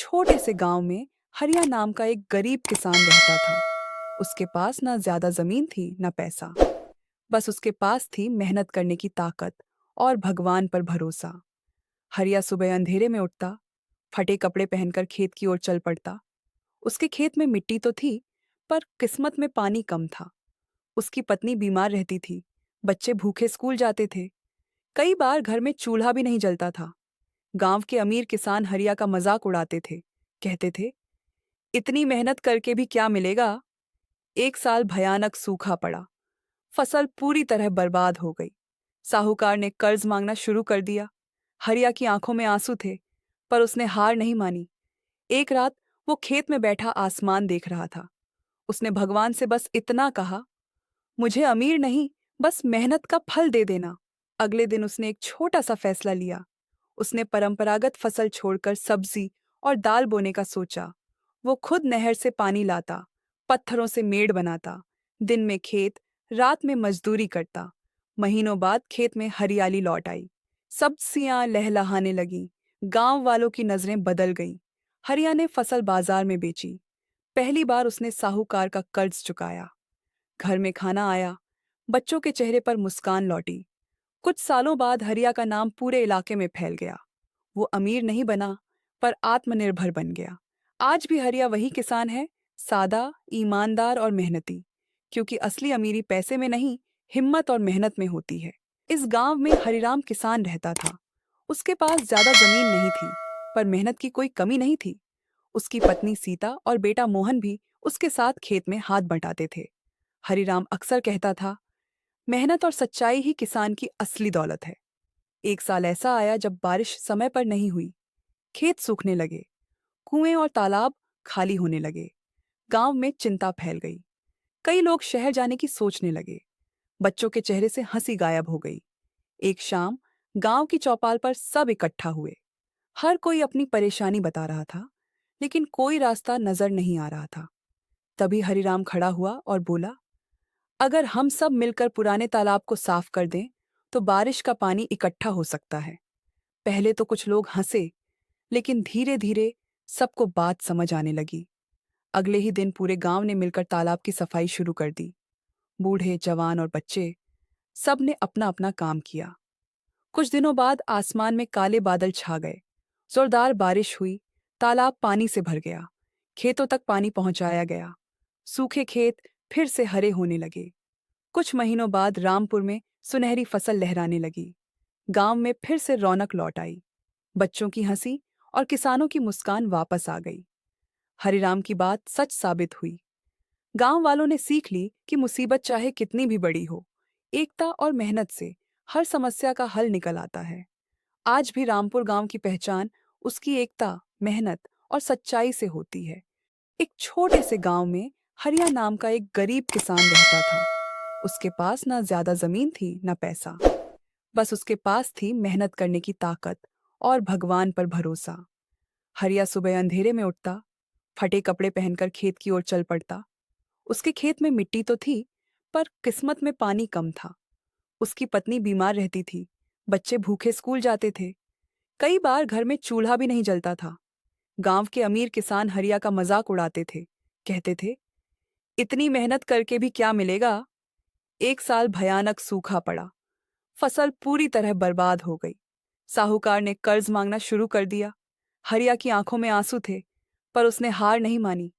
छोटे से गांव में हरिया नाम का एक गरीब किसान रहता था। उसके पास ना ज्यादा जमीन थी ना पैसा। बस उसके पास थी मेहनत करने की ताकत और भगवान पर भरोसा। हरिया सुबह अंधेरे में उठता, फटे कपड़े पहनकर खेत की ओर चल पड़ता। उसके खेत में मिट्टी तो थी, पर किस्मत में पानी कम था। उसकी पत्नी बीमार रहती थी, बच्चे भूखे स्कूल जाते थे। कई बार घर में चूल्हा भी नहीं जलता था। गांव के अमीर किसान हरिया का मजाक उड़ाते थे। कहते थे, इतनी मेहनत करके भी क्या मिलेगा। एक साल भयानक सूखा पड़ा, फसल पूरी तरह बर्बाद हो गई। साहूकार ने कर्ज मांगना शुरू कर दिया। हरिया की आंखों में आंसू थे, पर उसने हार नहीं मानी। एक रात वो खेत में बैठा आसमान देख रहा था। उसने भगवान से बस इतना कहा, मुझे अमीर नहीं, बस मेहनत का फल दे देना। अगले दिन उसने एक छोटा सा फैसला लिया। उसने परंपरागत फसल छोड़कर सब्जी और दाल बोने का सोचा। वो खुद नहर से पानी लाता, पत्थरों से मेड़ बनाता, दिन में खेत, रात में मजदूरी करता। महीनों बाद खेत में हरियाली लौट आई। सब्जियां लहलहाने लगी। गांव वालों की नजरें बदल गईं। हरिया ने फसल बाजार में बेची। पहली बार उसने साहूकार का कर्ज चुकाया। घर में खाना आया, बच्चों के चेहरे पर मुस्कान लौटी। कुछ सालों बाद हरिया का नाम पूरे इलाके में फैल गया। वो अमीर नहीं बना, पर आत्मनिर्भर बन गया। आज भी हरिया वही किसान है, सादा, ईमानदार और मेहनती। क्योंकि असली अमीरी पैसे में नहीं, हिम्मत और मेहनत में होती है। इस गांव में हरिराम किसान रहता था। उसके पास ज्यादा जमीन नहीं थी, पर मेहनत की कोई कमी नहीं थी। उसकी पत्नी सीता और बेटा मोहन भी उसके साथ खेत में हाथ बंटाते थे। हरिराम अक्सर कहता था, मेहनत और सच्चाई ही किसान की असली दौलत है। एक साल ऐसा आया जब बारिश समय पर नहीं हुई। खेत सूखने लगे, कुएं और तालाब खाली होने लगे। गांव में चिंता फैल गई। कई लोग शहर जाने की सोचने लगे। बच्चों के चेहरे से हंसी गायब हो गई। एक शाम गांव की चौपाल पर सब इकट्ठा हुए। हर कोई अपनी परेशानी बता रहा था, लेकिन कोई रास्ता नजर नहीं आ रहा था। तभी हरिराम खड़ा हुआ और बोला, अगर हम सब मिलकर पुराने तालाब को साफ कर दें, तो बारिश का पानी इकट्ठा हो सकता है। पहले तो कुछ लोग हंसे, लेकिन धीरे धीरे सबको बात समझ आने लगी। अगले ही दिन पूरे गांव ने मिलकर तालाब की सफाई शुरू कर दी। बूढ़े, जवान और बच्चे, सब ने अपना अपना काम किया। कुछ दिनों बाद आसमान में काले बादल छा गए। जोरदार बारिश हुई, तालाब पानी से भर गया। खेतों तक पानी पहुंचाया गया। सूखे खेत फिर से हरे होने लगे। कुछ महीनों बाद रामपुर में सुनहरी फसल लहराने लगी। गांव में फिर से रौनक लौट आई। बच्चों की हंसी और किसानों की मुस्कान वापस आ गई। हरिराम की बात सच साबित हुई। गांव वालों ने सीख ली कि मुसीबत चाहे कितनी भी बड़ी हो, एकता और मेहनत से हर समस्या का हल निकल आता है। आज भी रामपुर गांव की पहचान उसकी एकता, मेहनत और सच्चाई से होती है। एक छोटे से गांव में हरिया नाम का एक गरीब किसान रहता था। उसके पास ना ज्यादा जमीन थी ना पैसा। बस उसके पास थी मेहनत करने की ताकत और भगवान पर भरोसा। हरिया सुबह अंधेरे में उठता, फटे कपड़े पहनकर खेत की ओर चल पड़ता। उसके खेत में मिट्टी तो थी, पर किस्मत में पानी कम था। उसकी पत्नी बीमार रहती थी, बच्चे भूखे स्कूल जाते थे। कई बार घर में चूल्हा भी नहीं जलता था। गांव के अमीर किसान हरिया का मजाक उड़ाते थे। कहते थे, इतनी मेहनत करके भी क्या मिलेगा। एक साल भयानक सूखा पड़ा, फसल पूरी तरह बर्बाद हो गई। साहूकार ने कर्ज मांगना शुरू कर दिया। हरिया की आंखों में आंसू थे, पर उसने हार नहीं मानी।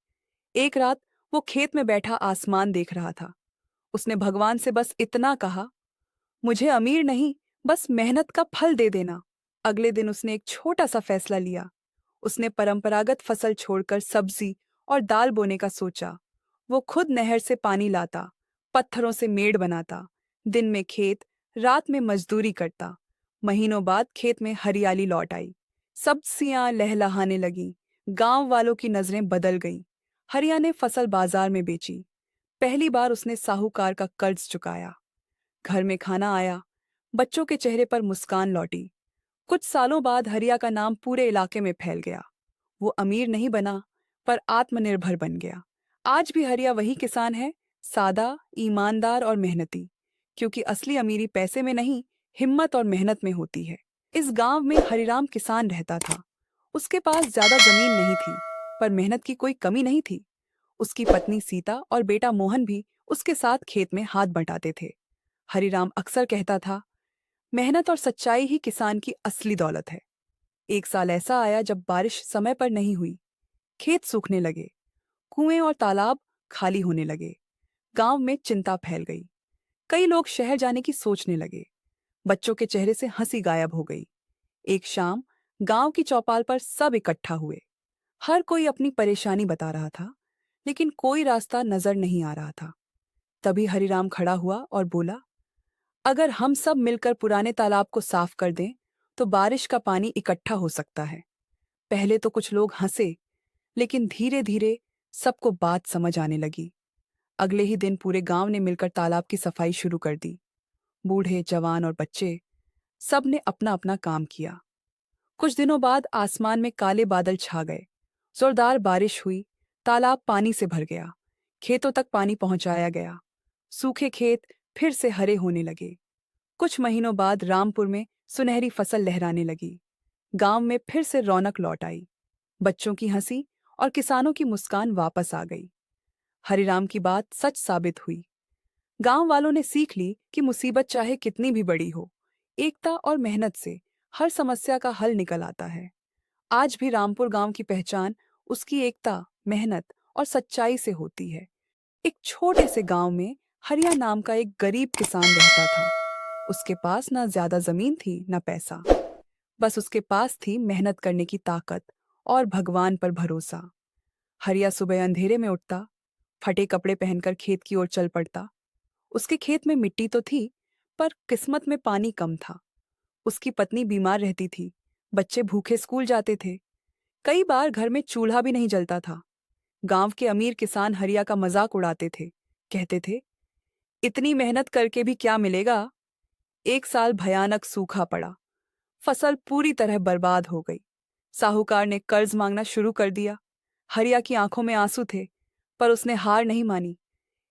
एक रात वो खेत में बैठा आसमान देख रहा था। उसने भगवान से बस इतना कहा, मुझे अमीर नहीं, बस मेहनत का फल दे देना। अगले दिन उसने एक छोटा सा फैसला लिया। उसने परंपरागत फसल छोड़कर सब्जी और दाल बोने का सोचा। वो खुद नहर से पानी लाता, पत्थरों से मेड़ बनाता, दिन में खेत, रात में मजदूरी करता। महीनों बाद खेत में हरियाली लौट आई। सब्जियां लहलहाने लगी। गांव वालों की नजरें बदल गईं। हरिया ने फसल बाजार में बेची। पहली बार उसने साहूकार का कर्ज चुकाया। घर में खाना आया, बच्चों के चेहरे पर मुस्कान लौटी। कुछ सालों बाद हरिया का नाम पूरे इलाके में फैल गया। वो अमीर नहीं बना, पर आत्मनिर्भर बन गया। आज भी हरिया वही किसान है, सादा, ईमानदार और मेहनती। क्योंकि असली अमीरी पैसे में नहीं, हिम्मत और मेहनत में होती है। इस गांव में हरिराम किसान रहता था। उसके पास ज्यादा जमीन नहीं थी, पर मेहनत की कोई कमी नहीं थी। उसकी पत्नी सीता और बेटा मोहन भी उसके साथ खेत में हाथ बंटाते थे। हरिराम अक्सर कहता था, मेहनत और सच्चाई ही किसान की असली दौलत है। एक साल ऐसा आया जब बारिश समय पर नहीं हुई। खेत सूखने लगे, कुएं और तालाब खाली होने लगे। गांव में चिंता फैल गई। कई लोग शहर जाने की सोचने लगे। बच्चों के चेहरे से हंसी गायब हो गई। एक शाम गांव की चौपाल पर सब इकट्ठा हुए। हर कोई अपनी परेशानी बता रहा था, लेकिन कोई रास्ता नजर नहीं आ रहा था। तभी हरिराम खड़ा हुआ और बोला, अगर हम सब मिलकर पुराने तालाब को साफ कर दें, तो बारिश का पानी इकट्ठा हो सकता है। पहले तो कुछ लोग हंसे, लेकिन धीरे धीरे सबको बात समझ आने लगी। अगले ही दिन पूरे गांव ने मिलकर तालाब की सफाई शुरू कर दी। बूढ़े, जवान और बच्चे सब ने अपना अपना काम किया। कुछ दिनों बाद आसमान में काले बादल छा गए। जोरदार बारिश हुई। तालाब पानी से भर गया। खेतों तक पानी पहुंचाया गया। सूखे खेत फिर से हरे होने लगे। कुछ महीनों बाद रामपुर में सुनहरी फसल लहराने लगी। गांव में फिर से रौनक लौट आई। बच्चों की हंसी और किसानों की मुस्कान वापस आ गई। हरिराम की बात सच साबित हुई। गांव वालों ने सीख ली कि मुसीबत चाहे कितनी भी बड़ी हो, एकता और मेहनत से हर समस्या का हल निकल आता है। आज भी रामपुर गांव की पहचान उसकी एकता, मेहनत और सच्चाई से होती है। एक छोटे से गांव में हरिया नाम का एक गरीब किसान रहता था। उसके पास ना ज्यादा जमीन थी ना पैसा। बस उसके पास थी मेहनत करने की ताकत और भगवान पर भरोसा। हरिया सुबह अंधेरे में उठता, फटे कपड़े पहनकर खेत की ओर चल पड़ता। उसके खेत में मिट्टी तो थी, पर किस्मत में पानी कम था। उसकी पत्नी बीमार रहती थी। बच्चे भूखे स्कूल जाते थे। कई बार घर में चूल्हा भी नहीं जलता था। गांव के अमीर किसान हरिया का मजाक उड़ाते थे। कहते थे, इतनी मेहनत करके भी क्या मिलेगा। एक साल भयानक सूखा पड़ा। फसल पूरी तरह बर्बाद हो गई। साहूकार ने कर्ज मांगना शुरू कर दिया। हरिया की आंखों में आंसू थे, पर उसने हार नहीं मानी।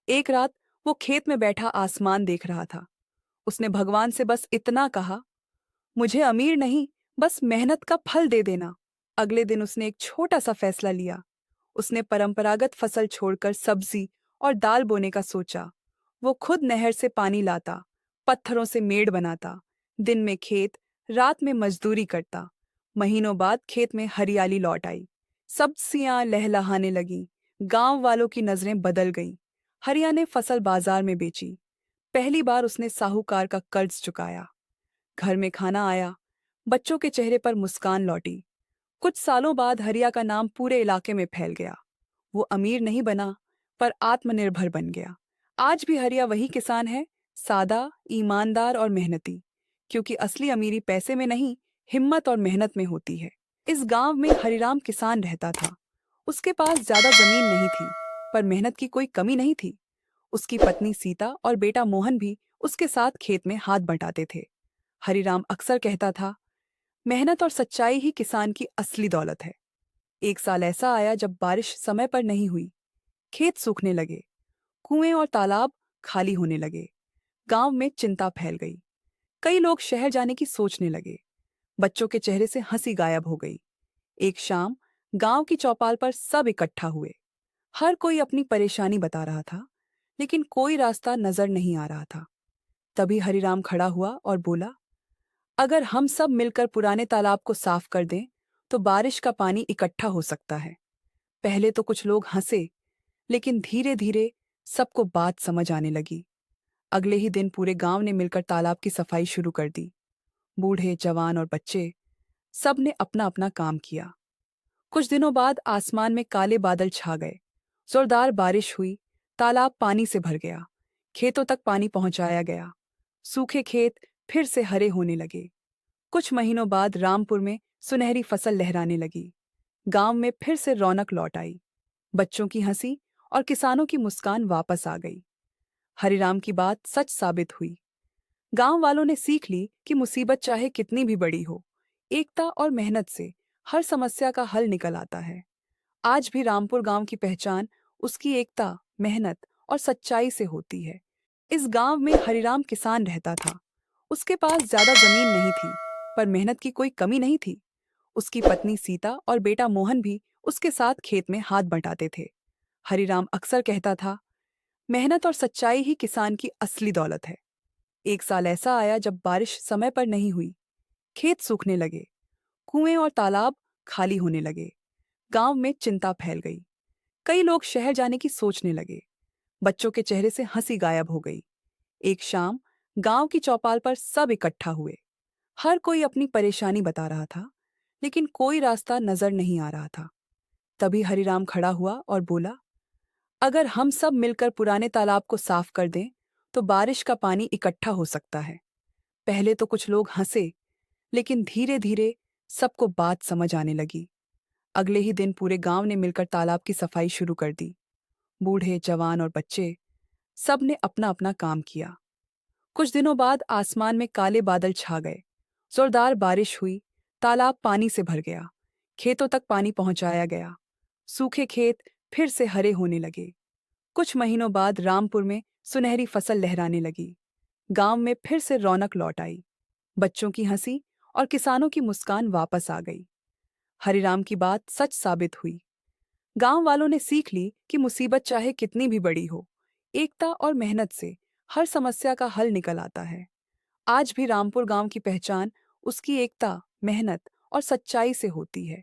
एक रात वो खेत में बैठा आसमान देख रहा था। उसने भगवान से बस इतना कहा, मुझे अमीर नहीं, बस मेहनत का फल दे देना। अगले दिन उसने एक छोटा सा फैसला लिया। उसने परंपरागत फसल छोड़कर सब्जी और दाल बोने का सोचा। वो खुद नहर से पानी लाता, पत्थरों से मेड़ बनाता, दिन में खेत, रात में मजदूरी करता। महीनों बाद खेत में हरियाली लौट आई। सब्जियां लहलहाने लगीं। गांव वालों की नजरें बदल गईं। हरिया ने फसल बाजार में बेची। पहली बार उसने साहूकार का कर्ज चुकाया। घर में खाना आया। बच्चों के चेहरे पर मुस्कान लौटी। कुछ सालों बाद हरिया का नाम पूरे इलाके में फैल गया। वो अमीर नहीं बना, पर आत्मनिर्भर बन गया। आज भी हरिया वही किसान है, सादा, ईमानदार और मेहनती। क्योंकि असली अमीरी पैसे में नहीं, हिम्मत और मेहनत में होती है। इस गांव में हरिराम किसान रहता था। उसके पास ज्यादा जमीन नहीं थी, पर मेहनत की कोई कमी नहीं थी। उसकी पत्नी सीता और बेटा मोहन भी उसके साथ खेत में हाथ बंटाते थे। हरिराम अक्सर कहता था, मेहनत और सच्चाई ही किसान की असली दौलत है। एक साल ऐसा आया जब बारिश समय पर नहीं हुई। खेत सूखने लगे, कुएं और तालाब खाली होने लगे। गांव में चिंता फैल गई। कई लोग शहर जाने की सोचने लगे। बच्चों के चेहरे से हंसी गायब हो गई। एक शाम गांव की चौपाल पर सब इकट्ठा हुए। हर कोई अपनी परेशानी बता रहा था, लेकिन कोई रास्ता नजर नहीं आ रहा था। तभी हरिराम खड़ा हुआ और बोला, अगर हम सब मिलकर पुराने तालाब को साफ कर दें, तो बारिश का पानी इकट्ठा हो सकता है। पहले तो कुछ लोग हंसे, लेकिन धीरे धीरे सबको बात समझ आने लगी। अगले ही दिन पूरे गांव ने मिलकर तालाब की सफाई शुरू कर दी। बूढ़े, जवान और बच्चे सब ने अपना अपना काम किया। कुछ दिनों बाद आसमान में काले बादल छा गए। जोरदार बारिश हुई। तालाब पानी से भर गया। खेतों तक पानी पहुंचाया गया। सूखे खेत फिर से हरे होने लगे। कुछ महीनों बाद रामपुर में सुनहरी फसल लहराने लगी। गांव में फिर से रौनक लौट आई। बच्चों की हंसी और किसानों की मुस्कान वापस आ गई। हरिराम की बात सच साबित हुई। गांव वालों ने सीख ली कि मुसीबत चाहे कितनी भी बड़ी हो, एकता और मेहनत से हर समस्या का हल निकल आता है। आज भी रामपुर गांव की पहचान उसकी एकता, मेहनत और सच्चाई से होती है। इस गांव में हरिराम किसान रहता था। उसके पास ज्यादा जमीन नहीं थी, पर मेहनत की कोई कमी नहीं थी। उसकी पत्नी सीता और बेटा मोहन भी उसके साथ खेत में हाथ बंटाते थे। हरिराम अक्सर कहता था, मेहनत और सच्चाई ही किसान की असली दौलत है। एक साल ऐसा आया जब बारिश समय पर नहीं हुई। खेत सूखने लगे, कुएं और तालाब खाली होने लगे। गांव में चिंता फैल गई। कई लोग शहर जाने की सोचने लगे। बच्चों के चेहरे से हंसी गायब हो गई। एक शाम गांव की चौपाल पर सब इकट्ठा हुए। हर कोई अपनी परेशानी बता रहा था, लेकिन कोई रास्ता नजर नहीं आ रहा था। तभी हरिराम खड़ा हुआ और बोला, अगर हम सब मिलकर पुराने तालाब को साफ कर दें, तो बारिश का पानी इकट्ठा हो सकता है। पहले तो कुछ लोग हंसे, लेकिन धीरे धीरे सबको बात समझ आने लगी। अगले ही दिन पूरे गांव ने मिलकर तालाब की सफाई शुरू कर दी। बूढ़े, जवान और बच्चे सब ने अपना अपना काम किया। कुछ दिनों बाद आसमान में काले बादल छा गए। जोरदार बारिश हुई। तालाब पानी से भर गया। खेतों तक पानी पहुंचाया गया। सूखे खेत फिर से हरे होने लगे। कुछ महीनों बाद रामपुर में सुनहरी फसल लहराने लगी। गांव में फिर से रौनक लौट आई। बच्चों की हंसी और किसानों की मुस्कान वापस आ गई। हरिराम की बात सच साबित हुई। गांव वालों ने सीख ली कि मुसीबत चाहे कितनी भी बड़ी हो, एकता और मेहनत से हर समस्या का हल निकल आता है। आज भी रामपुर गांव की पहचान उसकी एकता, मेहनत और सच्चाई से होती है।